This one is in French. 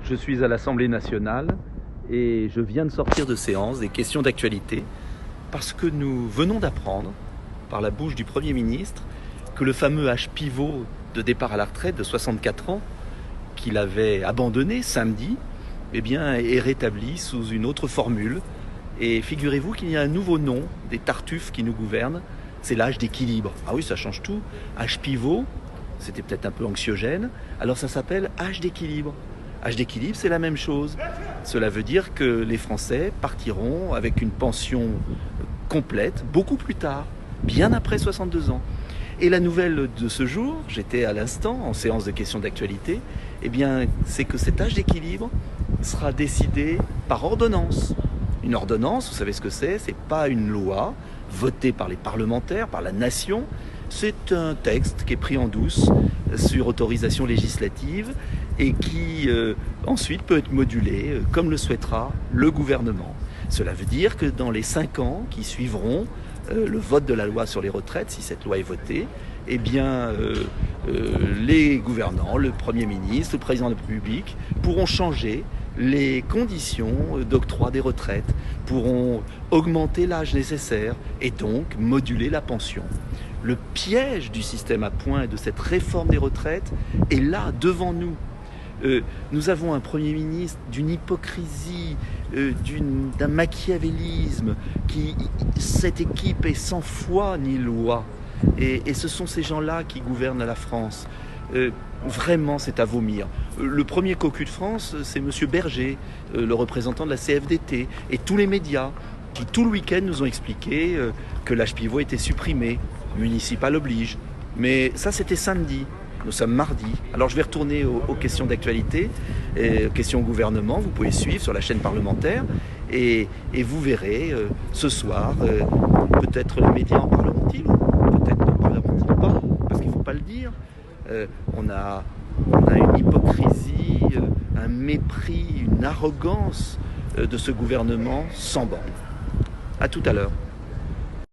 Je suis à l'Assemblée nationale et je viens de sortir de séance des questions d'actualité parce que nous venons d'apprendre par la bouche du Premier ministre que le fameux âge pivot de départ à la retraite de 64 ans qu'il avait abandonné samedi est rétabli sous une autre formule. Et figurez-vous qu'il y a un nouveau nom des tartuffes qui nous gouvernent, c'est l'âge d'équilibre. Ah oui, ça change tout. Âge pivot, c'était peut-être un peu anxiogène, alors ça s'appelle âge d'équilibre. Âge d'équilibre, c'est la même chose. Cela veut dire que les Français partiront avec une pension complète beaucoup plus tard, bien après 62 ans. Et la nouvelle de ce jour, j'étais à l'instant en séance de questions d'actualité, c'est que cet âge d'équilibre sera décidé par ordonnance. Une ordonnance, vous savez ce que c'est pas une loi votée par les parlementaires, par la nation. C'est un texte qui est pris en douce sur autorisation législative et qui ensuite peut être modulé comme le souhaitera le gouvernement. Cela veut dire que dans les 5 ans qui suivront le vote de la loi sur les retraites, si cette loi est votée, les gouvernants, le Premier ministre, le Président de la République pourront changer les conditions d'octroi des retraites, pourront augmenter l'âge nécessaire et donc moduler la pension. Le piège du système à points et de cette réforme des retraites est là, devant nous. Nous avons un Premier ministre d'une hypocrisie, d'un machiavélisme, cette équipe est sans foi ni loi. Et ce sont ces gens-là qui gouvernent la France. Vraiment, c'est à vomir. Le premier cocu de France, c'est M. Berger, le représentant de la CFDT, et tous les médias qui, tout le week-end, nous ont expliqué que l'âge pivot était supprimé, municipal oblige. Mais ça, c'était samedi. Nous sommes mardi. Alors, je vais retourner aux questions d'actualité, aux questions au gouvernement. Vous pouvez suivre sur la chaîne parlementaire et vous verrez ce soir, peut-être les médias en parleront-ils, ou peut-être n'en parleront-ils pas, parce qu'il ne faut pas le dire. On a une hypocrisie, un mépris, une arrogance de ce gouvernement sans borne. À tout à l'heure.